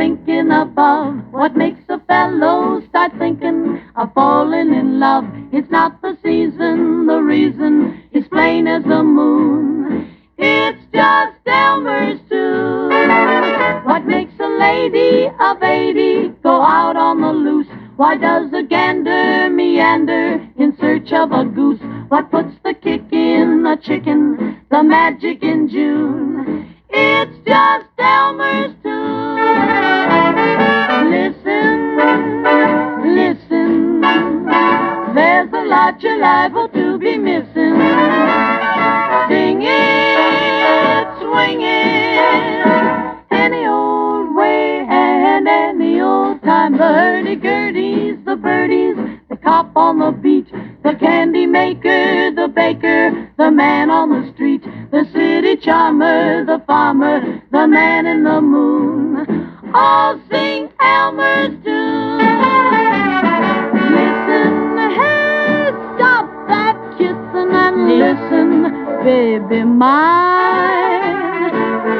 blinking above. What makes a fellow start thinking of falling in love? It's not the season, the reason is plain as the moon. It's just Elmer's tune. What makes a lady of 80 go out on the loose? Why does a gander meander in search of a goose? What puts the kick in a chicken, the magic in June? It's just Elmer's tune. Listen, listen, there's a lot you're liable to be missing. Sing it, swing it, any old way and any old time. The hurdy-gurdies, the birdies, the cop on the beat, the candy maker, the baker, the man on the street, the city charmer, the farmer, the man in the moon, all sing Elmer's tune. Listen, hey, stop that kissing and listen, baby mine.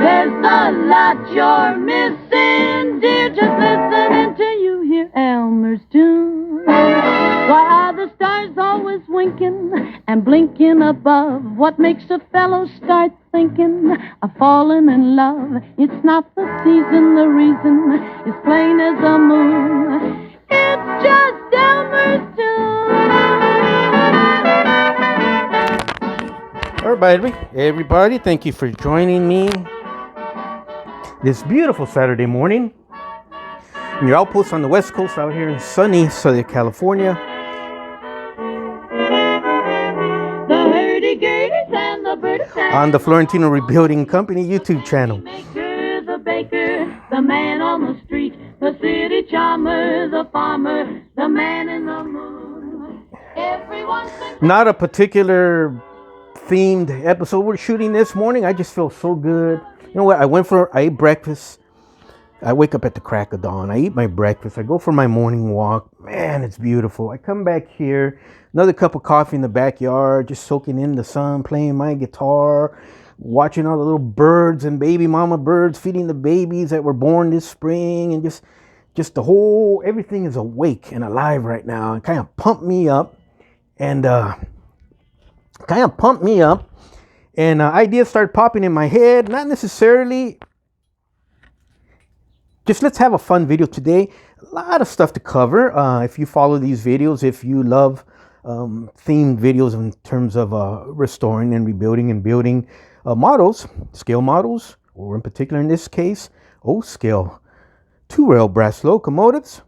There's a lot you're missing, dear, just listen until you hear Elmer's tune. Why are the stars always winking and blinking above? What makes a fellow start thinking of falling in love? It's not the season, the reason is plain as the moon. It's just Elmer's tune. All right, everybody, thank you for joining me this beautiful Saturday morning in your outpost on the West Coast out here in sunny Southern California. On the Florentino Rebuilding Company YouTube channel. The baker, the man on the street, the city charmer, the farmer, the man in the moon. Everyone's not a particular themed episode we're shooting this morning. I just feel so good. You know what? I ate breakfast. I wake up at the crack of dawn. I eat my breakfast. I go for my morning walk. Man, it's beautiful. I come back here. Another cup of coffee in the backyard, just soaking in the sun, playing my guitar, watching all the little birds and baby mama birds feeding the babies that were born this spring, and just the whole, everything is awake and alive right now. It kind of pumped me up, and ideas started popping in my head. Not necessarily. Just let's have a fun video today. A lot of stuff to cover. If you follow these videos, if you love themed videos in terms of restoring and rebuilding and building models, scale models, or in particular in this case, O-scale 2-rail brass locomotives.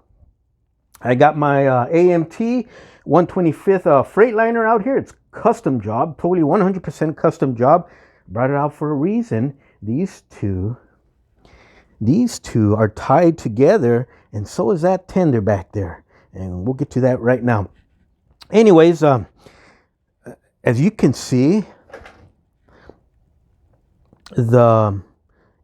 I got my AMT 125th Freightliner out here. It's custom job, totally 100% custom job. Brought it out for a reason. These two are tied together, and so is that tender back there. And we'll get to that right now. Anyways, as you can see, the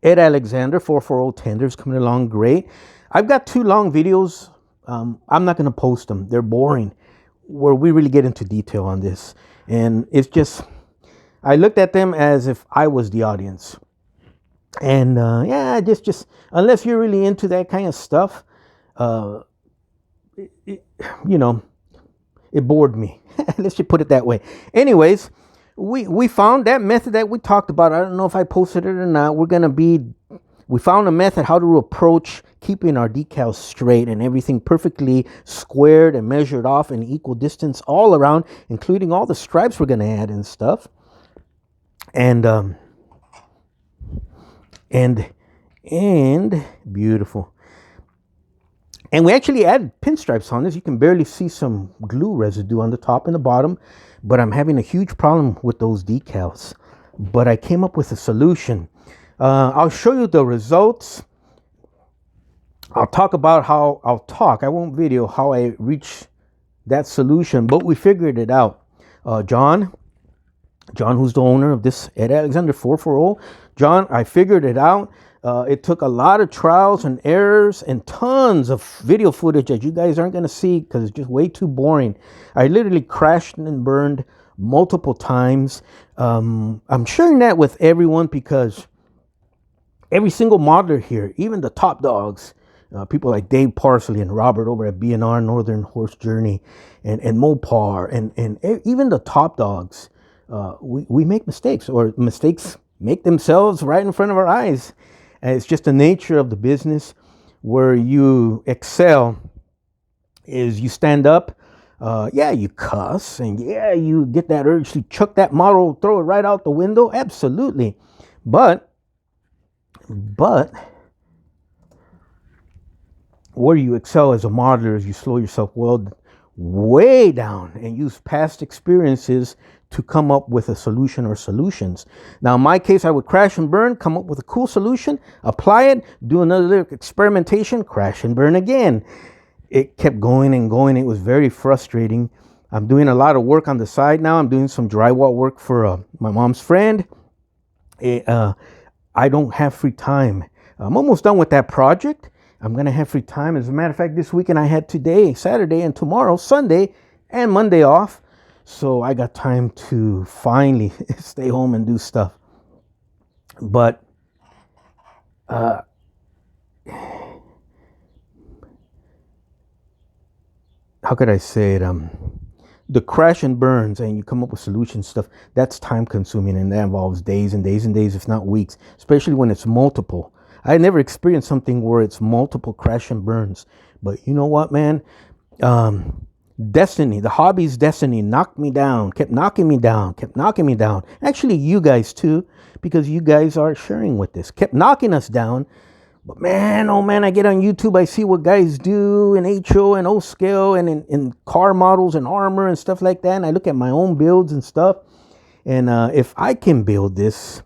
Ed Alexander 440 tenders coming along great. I've got 2 long videos. I'm not going to post them. They're boring, where we really get into detail on this. And it's just, I looked at them as if I was the audience. And just unless you're really into that kind of stuff, it bored me. Let's just put it that way. Anyways, we found that method that we talked about. I don't know if I posted it or not. We found a method how to approach keeping our decals straight and everything perfectly squared and measured off in equal distance all around, including all the stripes we're going to add and stuff. And beautiful. And we actually added pinstripes on this. You can barely see some glue residue on the top and the bottom, but I'm having a huge problem with those decals. But I came up with a solution. I'll show you the results. I won't video how I reached that solution, but we figured it out. John, who's the owner of this Ed Alexander 440. John, I figured it out. It took a lot of trials and errors and tons of video footage that you guys aren't going to see because it's just way too boring. I literally crashed and burned multiple times. I'm sharing that with everyone because every single modeler here, even the top dogs, people like Dave Parsley and Robert over at B&R Northern Horse Journey, and Mopar, and even the top dogs. We make mistakes, or mistakes make themselves right in front of our eyes. And it's just the nature of the business. Where you excel is you stand up, you cuss, and you get that urge to chuck that model, throw it right out the window. Absolutely. But where you excel as a modeler is you slow yourself way down and use past experiences to come up with a solution or solutions. Now, in my case, I would crash and burn, come up with a cool solution, apply it, do another little experimentation, crash and burn again. It kept going and going. It was very frustrating. I'm doing a lot of work on the side now. I'm doing some drywall work for my mom's friend. I don't have free time. I'm almost done with that project. I'm going to have free time. As a matter of fact, this weekend I had today, Saturday, and tomorrow, Sunday, and Monday off. So I got time to finally stay home and do stuff. But how could I say it? The crash and burns and you come up with solution stuff, that's time consuming, and that involves days and days and days, if not weeks, especially when it's multiple. I never experienced something where it's multiple crash and burns. But you know what, man? Destiny, the hobby's destiny, knocked me down, kept knocking me down. Actually, you guys too, because you guys are sharing with this, kept knocking us down. But man, oh man, I get on YouTube, I see what guys do in HO and O-scale and in car models and armor and stuff like that. And I look at my own builds and stuff. And if I can build this,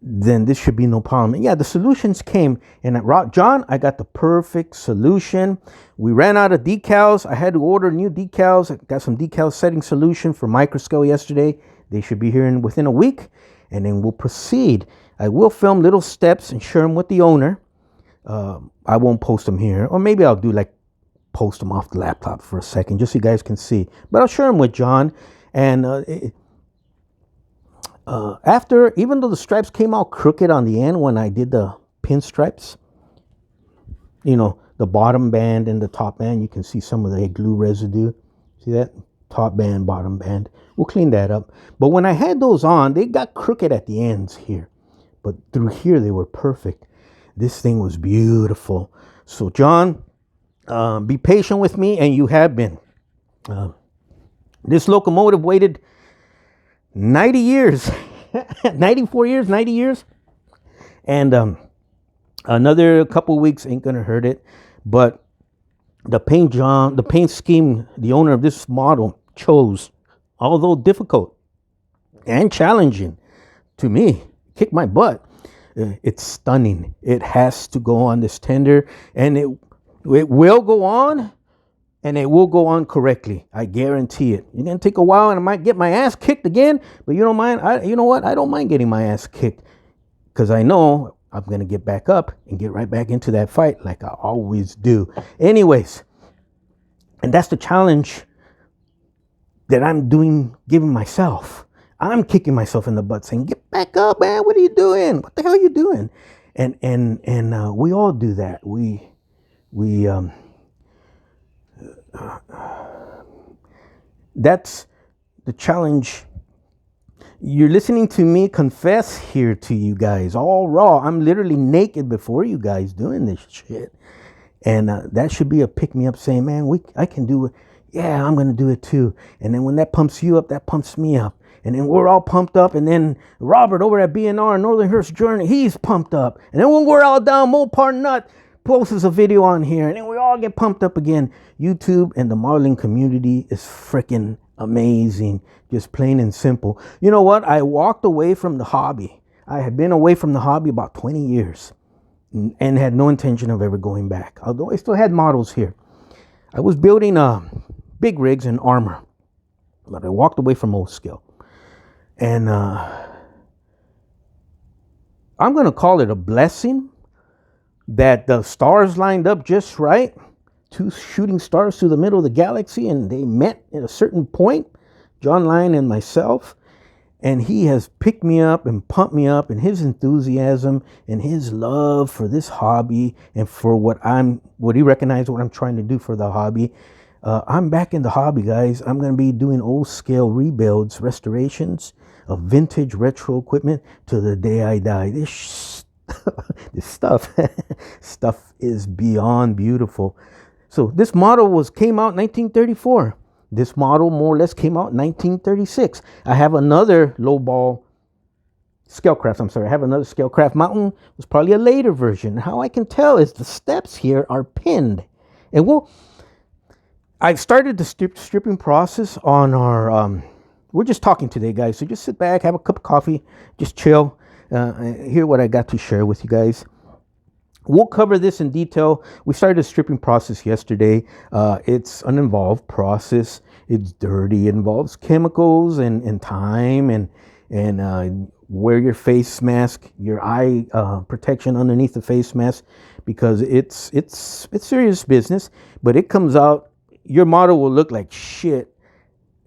then this should be no problem. And yeah, the solutions came. And at Rock John, I got the perfect solution. We ran out of decals. I had to order new decals. I got some decal setting solution for Microscale yesterday. They should be here within a week. And then we'll proceed. I will film little steps and share them with the owner. I won't post them here. Or maybe I'll do post them off the laptop for a second, just so you guys can see. But I'll share them with John. And after, even though the stripes came out crooked on the end when I did the pinstripes, the bottom band and the top band, you can see some of the glue residue. See that? Top band, bottom band. We'll clean that up. But when I had those on, they got crooked at the ends here. But through here, they were perfect. This thing was beautiful. So, John, be patient with me, and you have been. This locomotive waited 90 years, 94 years, 90 years. And another couple weeks ain't going to hurt it. But the paint scheme the owner of this model chose, although difficult and challenging to me, kicked my butt. It's stunning. It has to go on this tender, and it will go on, and it will go on correctly. I guarantee it. It's gonna take a while, and I might get my ass kicked again, but you don't mind. You know what? I don't mind getting my ass kicked, because I know I'm gonna get back up and get right back into that fight like I always do. Anyways, and that's the challenge that I'm giving myself. I'm kicking myself in the butt saying, get back up, man. What are you doing? What the hell are you doing? And we all do that. That's the challenge. You're listening to me confess here to you guys, all raw. I'm literally naked before you guys doing this shit. And that should be a pick me up saying, man, I can do it. Yeah, I'm going to do it too. And then when that pumps you up, that pumps me up. And then we're all pumped up. And then Robert over at B&R Northern Horse Journey, he's pumped up. And then when we're all down, Mopar Nut posts a video on here. And then we all get pumped up again. YouTube and the modeling community is freaking amazing. Just plain and simple. You know what? I walked away from the hobby. I had been away from the hobby about 20 years. And had no intention of ever going back. Although I still had models here. I was building big rigs and armor. But I walked away from O-scale. And I'm going to call it a blessing that the stars lined up just right. 2 shooting stars through the middle of the galaxy, and they met at a certain point, John Lyon and myself. And he has picked me up and pumped me up, and his enthusiasm and his love for this hobby and for what he recognized what I'm trying to do for the hobby. I'm back in the hobby, guys. I'm going to be doing old scale rebuilds, restorations of vintage retro equipment to the day I die. This stuff is beyond beautiful. So this model came out in 1934. This model more or less came out in 1936. I have another lowball Scalecraft. I'm sorry, I have another Scalecraft Mountain. It was probably a later version. How I can tell is the steps here are pinned. And I've started the stripping process on our, we're just talking today, guys. So just sit back, have a cup of coffee, just chill, hear what I got to share with you guys. We'll cover this in detail. We started the stripping process yesterday. It's an involved process. It's dirty. It involves chemicals and time and wear your face mask, your eye protection underneath the face mask, because it's serious business. But it comes out. Your model will look like shit.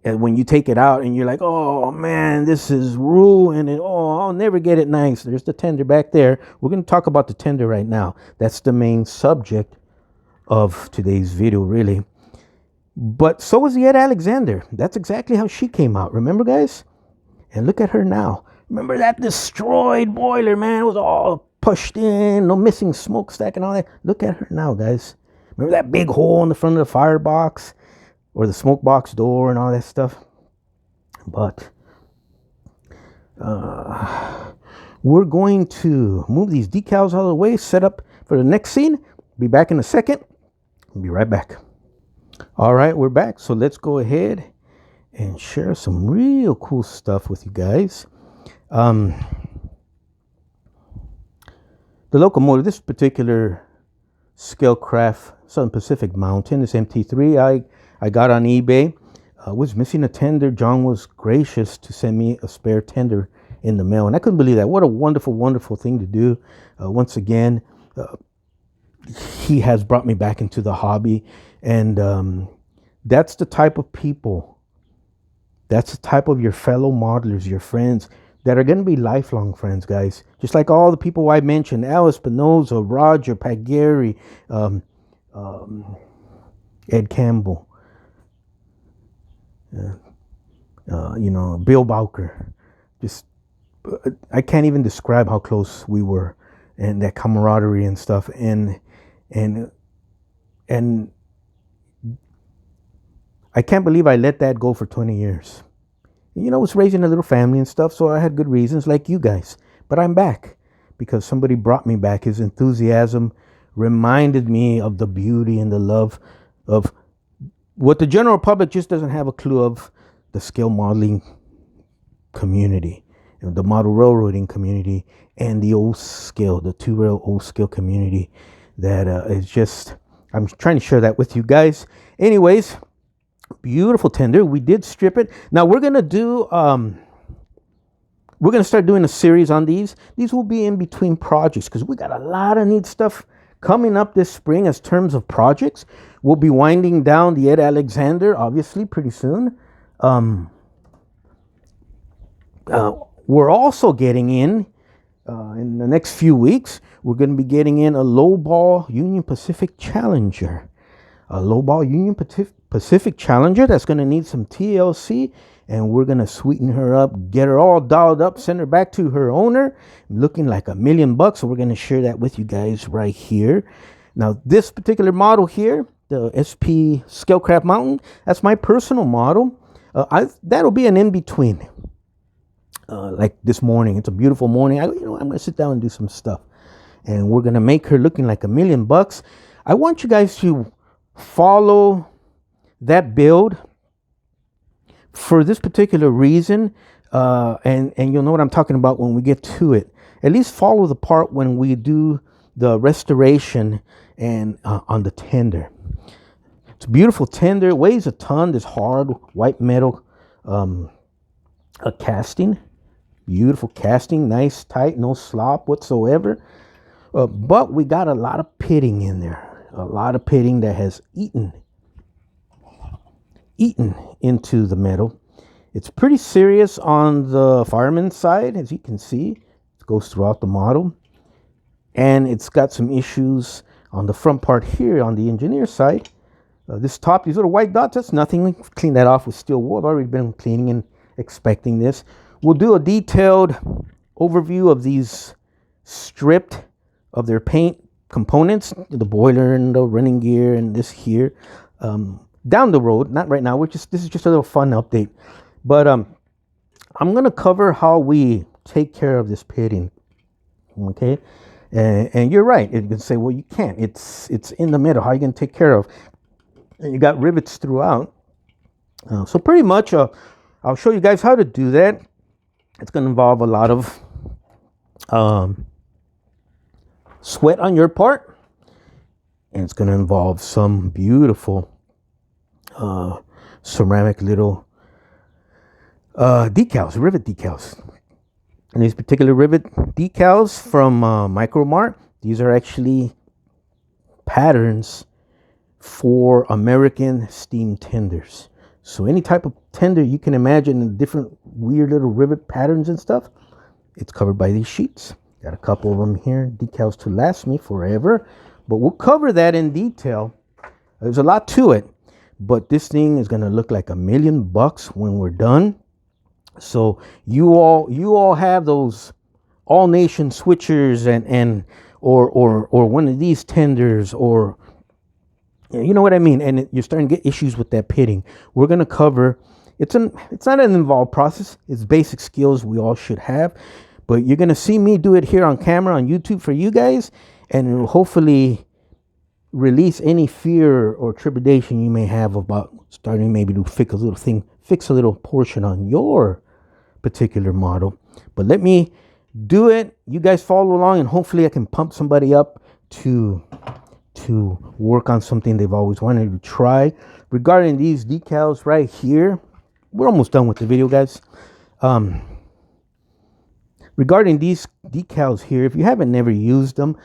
And when you take it out and you're like, oh man, this is ruined, and oh, I'll never get it nice. There's the tender back there. We're going to talk about the tender right now. That's the main subject of today's video, really. But so was the Ed Alexander. That's exactly how she came out. Remember, guys? And look at her now. Remember that destroyed boiler, man? It was all pushed in, no missing smokestack and all that. Look at her now, guys. Remember that big hole in the front of the firebox? Or the smoke box door and all that stuff. But we're going to move these decals out of the way, set up for the next scene. Be back in a second. We'll be right back. All right, we're back. So let's go ahead and share some real cool stuff with you guys. The locomotive, this particular Scalecraft Southern Pacific Mountain, this MT3, I got on eBay. Was missing a tender. John was gracious to send me a spare tender in the mail, and I couldn't believe that. What a wonderful, wonderful thing to do. Once again, he has brought me back into the hobby, and that's the type of people, that's the type of your fellow modelers, your friends that are going to be lifelong friends, guys. Just like all the people I mentioned: Al Espinoza, Roger, Pat Gary, Ed Campbell. Bill Bowker. Just, I can't even describe how close we were, and that camaraderie and stuff. And I can't believe I let that go for 20 years. I was raising a little family and stuff, so I had good reasons, like you guys. But I'm back because somebody brought me back. His enthusiasm reminded me of the beauty and the love of what the general public just doesn't have a clue of: the scale modeling community, the model railroading community, and the old scale, the two-rail old scale community. That is just, I'm trying to share that with you guys. Anyways, beautiful tender. We did strip it. Now we're gonna do, we're gonna start doing a series on these. These will be in between projects because we got a lot of neat stuff coming up this spring as terms of projects. We'll be winding down the Ed Alexander, obviously, pretty soon. We're also getting in the next few weeks, we're going to be getting in a lowball Union Pacific Challenger. A lowball Union Pacific Challenger that's going to need some TLC, and we're going to sweeten her up, get her all dialed up, send her back to her owner, looking like $1 million. So we're going to share that with you guys right here. Now, this particular model here, the SP Scalecraft Mountain, that's my personal model. That'll be an in-between. Like this morning, it's a beautiful morning. I'm going to sit down and do some stuff, and we're going to make her looking like $1 million. I want you guys to follow that build for this particular reason, and you'll know what I'm talking about when we get to it. At least follow the part when we do the restoration and on the tender. It's a beautiful tender. It weighs a ton. This hard white metal a casting. Beautiful casting. Nice, tight, no slop whatsoever. But we got a lot of pitting in there. A lot of pitting that has eaten into the metal. It's pretty serious on the fireman's side, as you can see. It goes throughout the model. And it's got some issues on the front part here on the engineer side. This top, these little white dots, that's nothing. Clean that off with steel wool. I've already been cleaning and inspecting this. We'll do a detailed overview of these stripped of their paint components, the boiler and the running gear and this here, down the road. Not right now. This is just a little fun update. But I'm gonna cover how we take care of this pitting. Okay, and you're right. You can say, well, you can't. It's in the middle. How are you gonna take care of? And you got rivets throughout. So pretty much, I'll show you guys how to do that. It's gonna involve a lot of sweat on your part, and it's gonna involve some beautiful ceramic little decals, rivet decals. And these particular rivet decals from Micro-Mart, these are actually patterns for American steam tenders. So any type of tender you can imagine, in different weird little rivet patterns and stuff, it's covered by these sheets. Got a couple of them here, decals to last me forever, but we'll cover that in detail. There's a lot to it, but this thing is gonna look like $1 million when we're done. So you all have those all nation switchers and or one of these tenders, or you know what I mean, and you're starting to get issues with that pitting. We're gonna cover. It's not an involved process. It's basic skills we all should have, but you're gonna see me do it here on camera on YouTube for you guys, and it will hopefully release any fear or trepidation you may have about starting maybe to fix a little portion on your particular model. But let me do it. You guys follow along, and hopefully I can pump somebody up to work on something they've always wanted to try. Regarding these decals right here, we're almost done with the video, guys. Regarding these decals here, if you haven't never used them,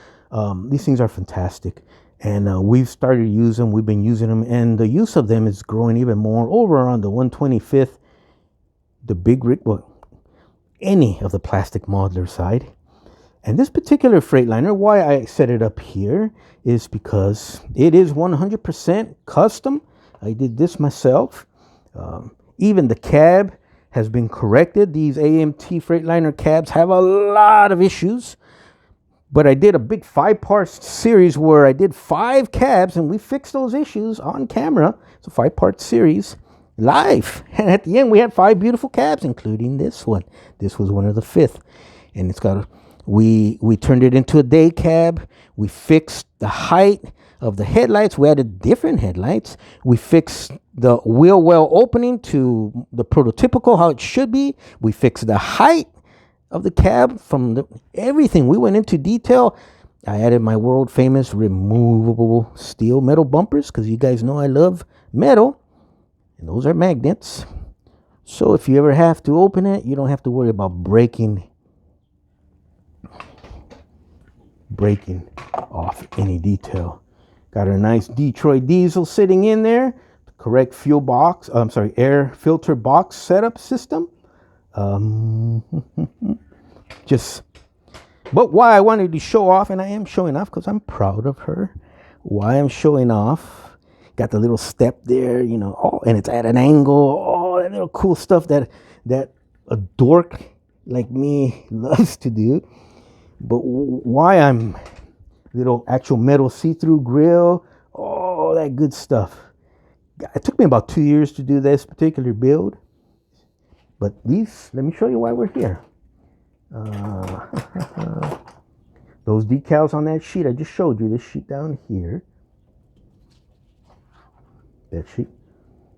these things are fantastic, and we've started to use them. We've been using them, and the use of them is growing even more over on the 125th, the big rig, well, any of the plastic modular side. And this particular Freightliner, why I set it up here is because it is 100% custom. I did this myself. Even the cab has been corrected. These AMT Freightliner cabs have a lot of issues, but I did a big 5-part series where I did 5 cabs and we fixed those issues on camera. It's a 5-part series live, and at the end we had 5 beautiful cabs, including this one. This was one of the 5th, and it's got a, we turned it into a day cab. We fixed the height of the headlights. We added different headlights. We fixed the wheel well opening to the prototypical how it should be. We fixed the height of the cab from everything. We went into detail. I added my world famous removable steel metal bumpers, because you guys know I love metal, and those are magnets. So if you ever have to open it, you don't have to worry about breaking off any detail. Got a nice Detroit diesel sitting in there, the correct fuel box, air filter box setup system. But why I wanted to show off, and I am showing off because I'm proud of her. Why I'm showing off, got the little step there, you know, oh, and it's at an angle, all that little cool stuff that a dork like me loves to do. But why I'm little actual metal see-through grill, all that good stuff. It took me about 2 years to do this particular build, but these, let me show you why we're here. Those decals on that sheet I just showed you, this sheet down here, that sheet,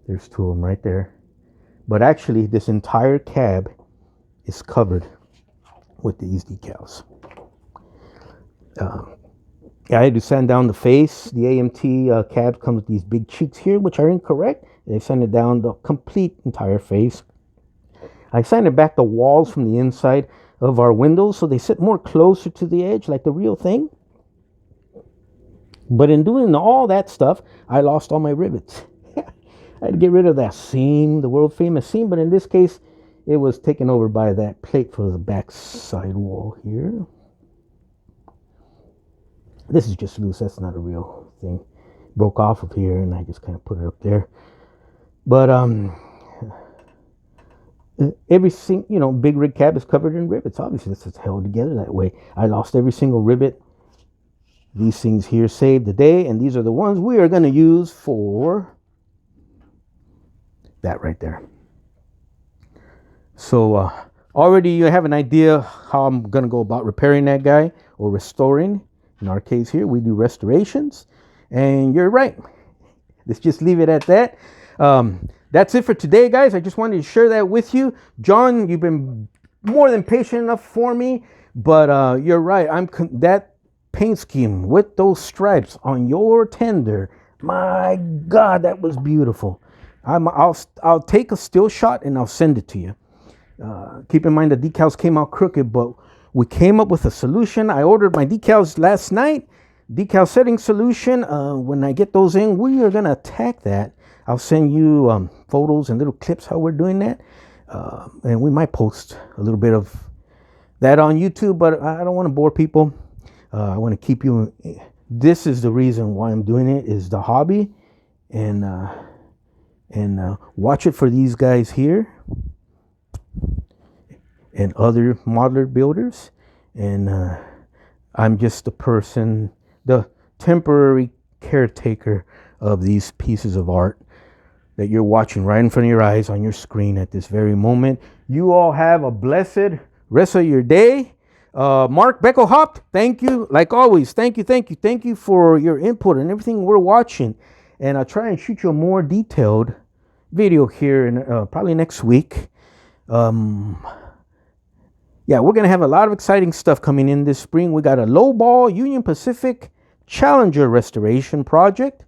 there's 2 of them right there. But actually this entire cab is covered with these decals. I had to sand down the face. The AMT cab comes with these big cheeks here, which are incorrect. They sanded down the complete entire face. I sanded back the walls from the inside of our windows so they sit more closer to the edge like the real thing. But in doing all that stuff, I lost all my rivets. I had to get rid of that seam, the world famous seam, but in this case, it was taken over by that plate for the back side wall here. This is just loose. That's not a real thing. Broke off of here, and I just kind of put it up there. But every single, big rig cab is covered in rivets. Obviously, this is held together that way. I lost every single rivet. These things here saved the day, and these are the ones we are going to use for that right there. So already you have an idea how I'm going to go about repairing that guy or restoring. In our case here, we do restorations. And you're right. Let's just leave it at that. That's it for today, guys. I just wanted to share that with you. John, you've been more than patient enough for me. But you're right. That paint scheme with those stripes on your tender, my God, that was beautiful. I'll take a still shot and I'll send it to you. Keep in mind the decals came out crooked, but we came up with a solution. I ordered my decals last night. Decal setting solution. When I get those in, we are going to attack that. I'll send you photos and little clips how we're doing that. And we might post a little bit of that on YouTube, but I don't want to bore people. I want to keep you. This is the reason why I'm doing it, is the hobby. And watch it for these guys here and other modeler builders. And I'm just the person, the temporary caretaker of these pieces of art that you're watching right in front of your eyes on your screen at this very moment. You all have a blessed rest of your day. Mark Beckelhaupt, thank you. Like always, thank you for your input and everything we're watching. And I'll try and shoot you a more detailed video here in probably next week. Yeah, we're going to have a lot of exciting stuff coming in this spring. We got a lowball Union Pacific Challenger restoration project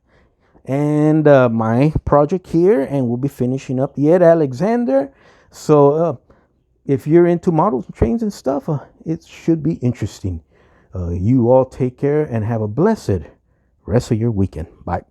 and my project here, and we'll be finishing up the Ed Alexander. So if you're into models and trains and stuff, it should be interesting. You all take care and have a blessed rest of your weekend. Bye.